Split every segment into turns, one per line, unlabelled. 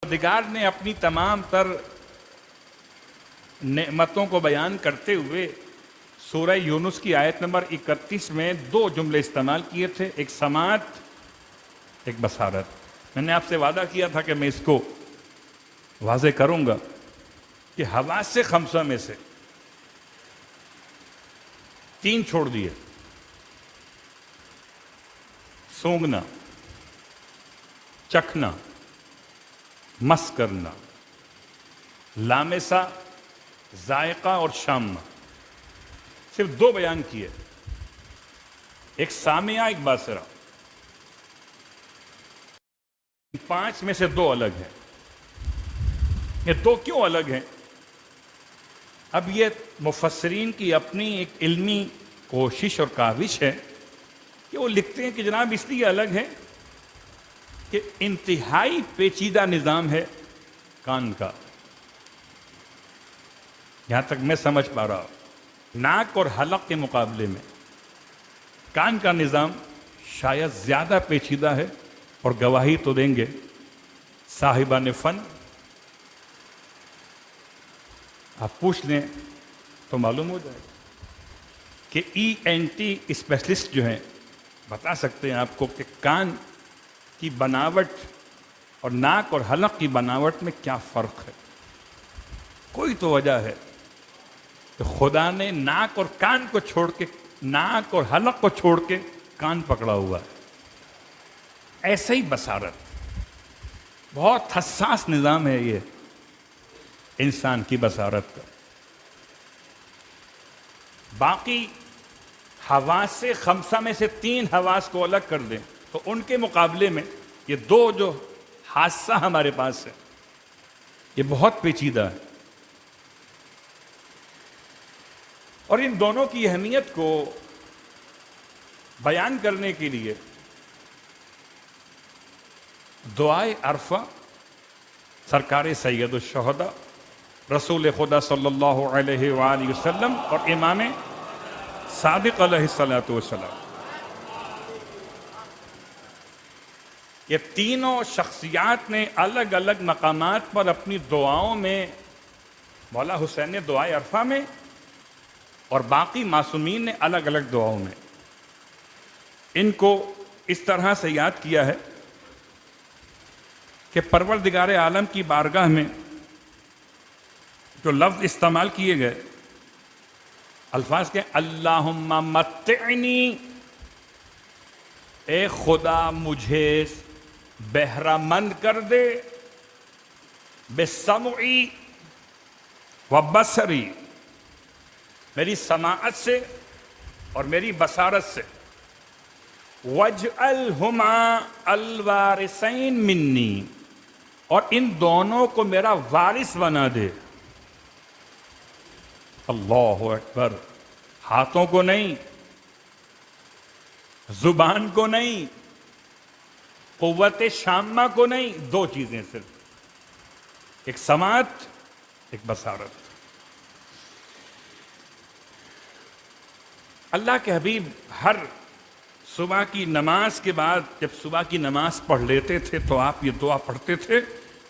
پروردگار نے اپنی تمام تر نعمتوں کو بیان کرتے ہوئے سورہ یونس کی آیت نمبر 31 میں دو جملے استعمال کیے تھے، ایک سماعت، ایک بصارت۔ میں نے آپ سے وعدہ کیا تھا کہ میں اس کو واضح کروں گا کہ حواس خمسہ میں سے تین چھوڑ دیے: سونگنا، چکھنا، مس کرنا، لامسہ، ذائقہ اور شامہ۔ صرف دو بیان کیے، ایک سامعہ، ایک باصرہ۔ پانچ میں سے دو الگ ہیں۔ یہ دو کیوں الگ ہیں؟ اب یہ مفسرین کی اپنی ایک علمی کوشش اور کاوش ہے کہ وہ لکھتے ہیں کہ جناب اس لیے الگ ہے کہ انتہائی پیچیدہ نظام ہے کان کا، یہاں تک میں سمجھ پا رہا ہوں۔ ناک اور حلق کے مقابلے میں کان کا نظام شاید زیادہ پیچیدہ ہے، اور گواہی تو دیں گے صاحبان فن، آپ پوچھ لیں تو معلوم ہو جائے گا کہ ENT اسپیشلسٹ جو ہیں بتا سکتے ہیں آپ کو کہ کان کی بناوٹ اور ناک اور حلق کی بناوٹ میں کیا فرق ہے۔ کوئی تو وجہ ہے کہ خدا نے ناک اور کان کو چھوڑ کے، ناک اور حلق کو چھوڑ کے کان پکڑا ہوا ہے۔ ایسے ہی بصارت، بہت حساس نظام ہے یہ انسان کی بصارت کا۔ باقی حواس خمسہ میں سے تین حواس کو الگ کر دیں تو ان کے مقابلے میں یہ دو جو حاسہ ہمارے پاس ہے یہ بہت پیچیدہ ہے، اور ان دونوں کی اہمیت کو بیان کرنے کے لیے دعائے عرفہ سرکار سید الشہداء رسول خدا صلی اللہ علیہ وآلہ وسلم اور امام صادق علیہ الصلوۃ والسلام، یہ تینوں شخصیات نے الگ الگ مقامات پر اپنی دعاؤں میں، مولا حسین نے دعائے عرفہ میں اور باقی معصومین نے الگ الگ دعاؤں میں ان کو اس طرح سے یاد کیا ہے کہ پروردگار عالم کی بارگاہ میں جو لفظ استعمال کیے گئے الفاظ کے اللہم متعنی، اے خدا مجھے بہرہ مند کر دے، بسمعی و بصری، میری سماعت سے اور میری بصارت سے، وجعلہما الوارثین منی، اور ان دونوں کو میرا وارث بنا دے۔ اللہ اکبر! ہاتھوں کو نہیں، زبان کو نہیں، قوت شامہ کو نہیں، دو چیزیں صرف، ایک سماعت، ایک بصارت۔ اللہ کے حبیب ہر صبح کی نماز کے بعد جب صبح کی نماز پڑھ لیتے تھے تو آپ یہ دعا پڑھتے تھے: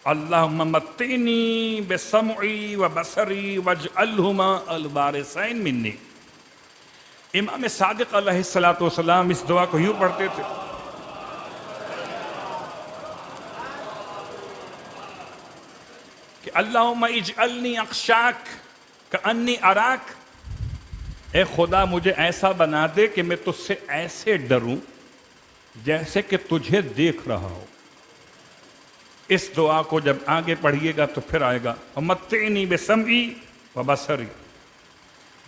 اللہم متعنی بسمعی و بصری واجعلہما الوارثین منی۔ امام صادق علیہ الصلوۃ والسلام اس دعا کو یوں پڑھتے تھے: کہ اللہم اجعلنی اخشاک کانی اراک، اے خدا مجھے ایسا بنا دے کہ میں تجھ سے ایسے ڈروں جیسے کہ تجھے دیکھ رہا ہوں۔ اس دعا کو جب آگے پڑھیے گا تو پھر آئے گا ومتعنی بسمعی و بصری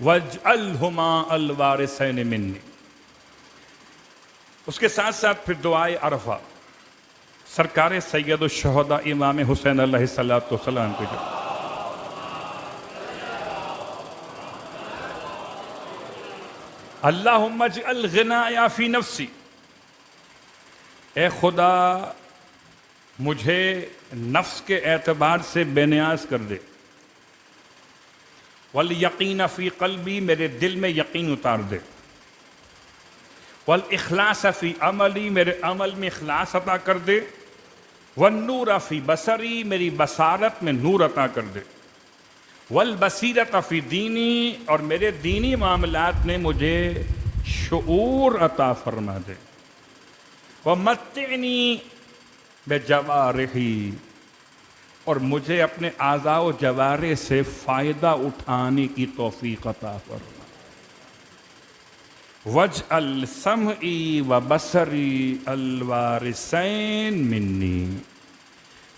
واجعلہما الوارثین منی۔ اس کے ساتھ ساتھ پھر دعائے عرفہ سرکار سید الشہداء امام حسین علیہ الصلوۃ والسلام کے جو اللہم اجعل غنایا فی نفسی، اے خدا مجھے نفس کے اعتبار سے بے نیاز کر دے، والیقین فی قلبی، میرے دل میں یقین اتار دے، والاخلاص فی عملی، میرے عمل میں اخلاص عطا کر دے، والنور فی بصری، میری بصارت میں نور عطا کر دے، والبصیرت فی دینی، اور میرے دینی معاملات میں مجھے شعور عطا فرما دے، ومتعنی بجوارحی، اور مجھے اپنے اعضاء و جوارح سے فائدہ اٹھانے کی توفیق عطا فرما، واجعل سمعی و بصری الوارثین منی،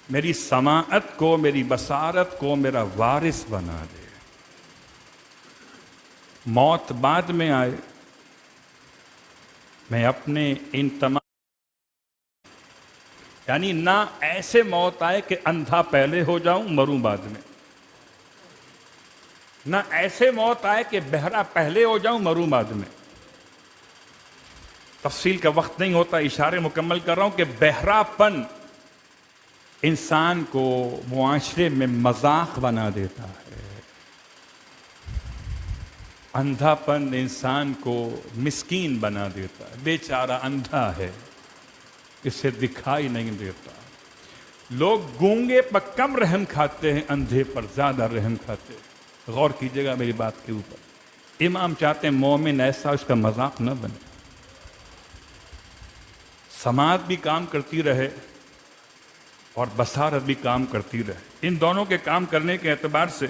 میری سماعت کو، میری بصارت کو میرا وارث بنا دے، موت بعد میں آئے، میں اپنے ان تمام، یعنی نہ ایسے موت آئے کہ اندھا پہلے ہو جاؤں مروں بعد میں، نہ ایسے موت آئے کہ بہرا پہلے ہو جاؤں مروں بعد میں۔ تفصیل کا وقت نہیں ہوتا، اشارے مکمل کر رہا ہوں کہ بہرا پن انسان کو معاشرے میں مذاق بنا دیتا ہے، اندھا پن انسان کو مسکین بنا دیتا ہے، بیچارہ اندھا ہے، اسے دکھائی نہیں دیتا۔ لوگ گونگے پر کم رحم کھاتے ہیں، اندھے پر زیادہ رحم کھاتے ہیں۔ غور کیجئے گا میری بات کے اوپر۔ امام چاہتے ہیں مومن ایسا اس کا مذاق نہ بنے، سماعت بھی کام کرتی رہے اور بصارت بھی کام کرتی رہے۔ ان دونوں کے کام کرنے کے اعتبار سے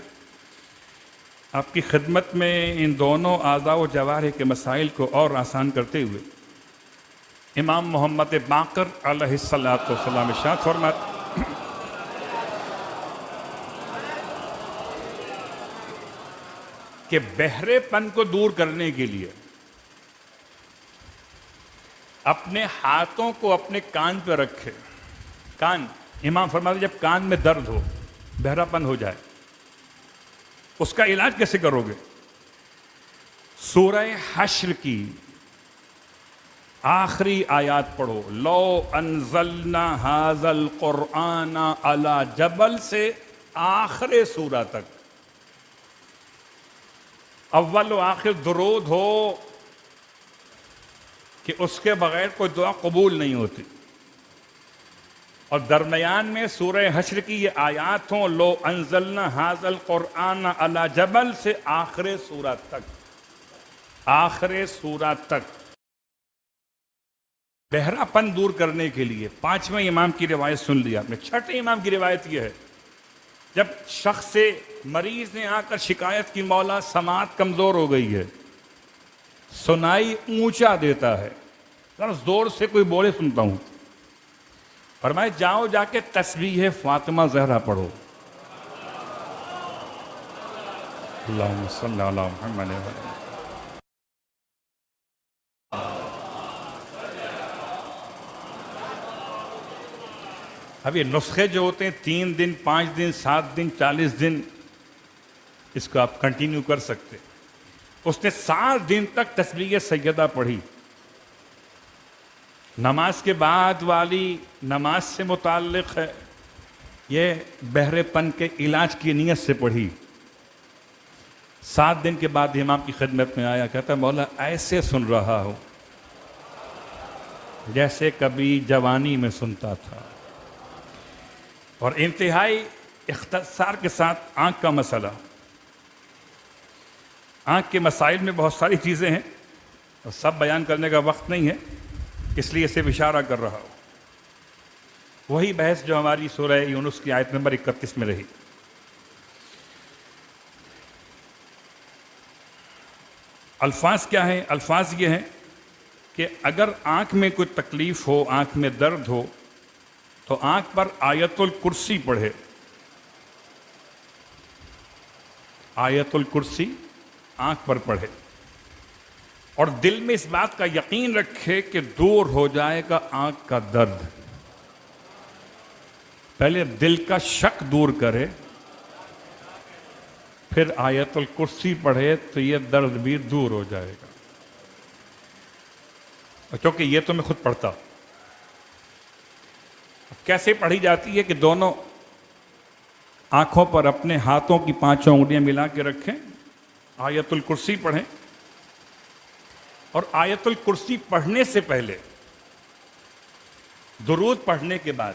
آپ کی خدمت میں ان دونوں اعضاء و جوارح کے مسائل کو اور آسان کرتے ہوئے امام محمد باقر علیہ السلام ارشاد فرماتے کہ بہرے پن کو دور کرنے کے لیے اپنے ہاتھوں کو اپنے کان پہ رکھے۔ کان، امام فرماتے جب کان میں درد ہو، بہرا پن ہو جائے، اس کا علاج کیسے کرو گے؟ سورہ حشر کی آخری آیات پڑھو، لو انزلنا ھذا القرآن علی جبل سے آخر سورہ تک، اول و آخر درود ہو کہ اس کے بغیر کوئی دعا قبول نہیں ہوتی، اور درمیان میں سورہ حشر کی یہ آیات ہوں، لو انزلنا ھذا القرآن علی جبل سے آخر سورہ تک، آخر سورہ تک۔ بہرا پن دور کرنے کے لیے پانچویں امام کی روایت سن لیا آپ نے۔ چھٹے امام کی روایت یہ ہے، جب شخص سے مریض نے آ کر شکایت کی مولا سماعت کمزور ہو گئی ہے، سنائی اونچا دیتا ہے، ذرا زور سے کوئی بولے سنتا ہوں، فرمائے جاؤ جا کے تسبیح فاطمہ زہرا پڑھو، اللہم صلی علی محمد وعلی آلہ۔ اب یہ نسخے جو ہوتے ہیں 3 دن 5 دن 7 دن 40 دن، اس کو آپ کنٹینیو کر سکتے۔ اس نے 7 دن تک تسبیح سیدہ پڑھی، نماز کے بعد والی نماز سے متعلق ہے، یہ بہرے پن کے علاج کی نیت سے پڑھی۔ 7 دن کے بعد امام کی خدمت میں آیا، کہتا مولا ایسے سن رہا ہوں جیسے کبھی جوانی میں سنتا تھا، اور انتہائی اختصار کے ساتھ آنکھ کا مسئلہ۔ آنکھ کے مسائل میں بہت ساری چیزیں ہیں اور سب بیان کرنے کا وقت نہیں ہے، اس لیے صرف اشارہ کر رہا ہوں۔ وہی بحث جو ہماری سورہ یونس کی آیت نمبر 31 میں رہی۔ الفاظ کیا ہیں؟ الفاظ یہ ہیں کہ اگر آنکھ میں کوئی تکلیف ہو، آنکھ میں درد ہو، تو آنکھ پر آیت الکرسی پڑھے، آیت الکرسی آنکھ پر پڑھے، اور دل میں اس بات کا یقین رکھے کہ دور ہو جائے گا آنکھ کا درد۔ پہلے دل کا شک دور کرے، پھر آیت الکرسی پڑھے تو یہ درد بھی دور ہو جائے گا۔ کیونکہ یہ تو میں خود پڑھتا ہوں۔ کیسے پڑھی جاتی ہے کہ دونوں آنکھوں پر اپنے ہاتھوں کی 5 انگلیاں ملا کے رکھیں، آیت الکرسی پڑھیں، اور آیت الکرسی پڑھنے سے پہلے درود پڑھنے کے بعد